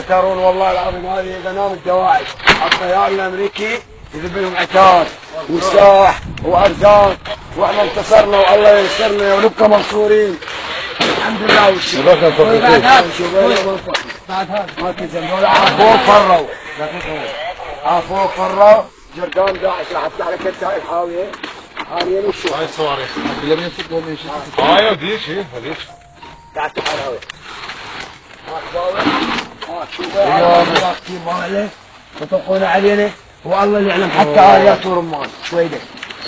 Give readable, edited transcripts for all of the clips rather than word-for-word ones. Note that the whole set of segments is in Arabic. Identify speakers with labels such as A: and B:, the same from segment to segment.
A: ترون والله العظيم هذه غنام الدواعش. الطيار الامريكي يذب لهم عتاد وسلاح وارزاق، واحنا انتصرنا والله ييسرنا ونبقى منصورين الحمد لله والشكر. بعد هذا ما تنزل عافوك فروا، عافوك فروا جردان داعش راح افتح لك انت الحاويه هاي وشو
B: هاي الصواريخ اللي بنمسكهم من شيء هاي وديش هذيك
A: تعال تعال هاوي شوفوا كثير ماله يطلقون علينا والله اللي يعلم حتى آليات ورمان شويدة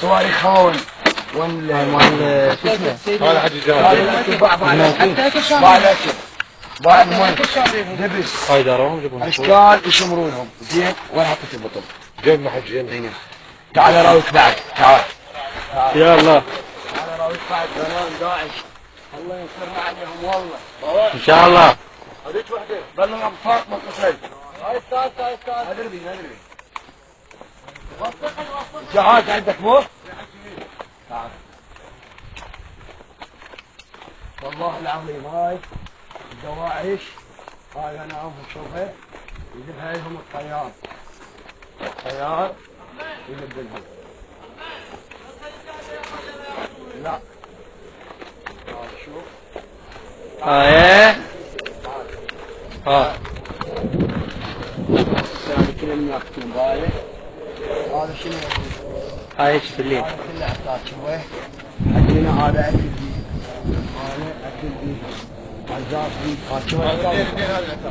A: صواريخ هاون وين مال شو اسمه
B: هذا حجي جاهز
A: هذا الاكل بعض الاكل بعض مال دبس
B: هاي دارهم جيبهم
A: اشكال يشمرونهم زين وين حطيت البطل؟
B: جيبنا حجين
A: هنا تعال راويك بعد تعال
B: يا الله
A: تعال راويك بعد غنام داعش الله ينصرنا عليهم والله
B: ان شاء الله.
A: هذيك وحده بلغ فاطمه قصي هاي استاذ ادري جهاز عندك مو؟ تعال والله العظيم هاي الدواعش هاي انا عم شوفها يذبها لهم الطيار يذب لهم لا شوف
B: ايه
A: يعني كل اللي ياكلون باله هذا شنو
B: هاي ايش بالليل
A: هذا كله عطاك شويه حقنا هذا اكل بيه هذا اكل بيه عزاز بيه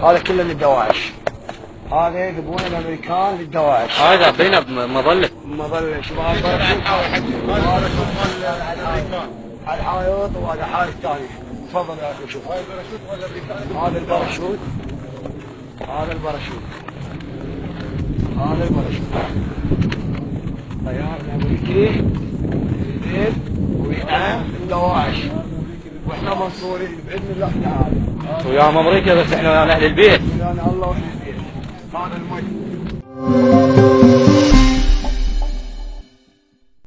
A: هذا كله للدواعش هذا يذبون الامريكان للدواعش
B: هذا بينا بمظله
A: شوف هذا على الحائط وهذا حائط ثاني تفضل يا اخي شوف هذا الباراشوت طيار الامريكي يذب وينام الدواعش واحنا منصورين باذن الله تعالى
B: وياهم امريكا بس احنا اهل البيت
A: الله واهل البيت هذا المي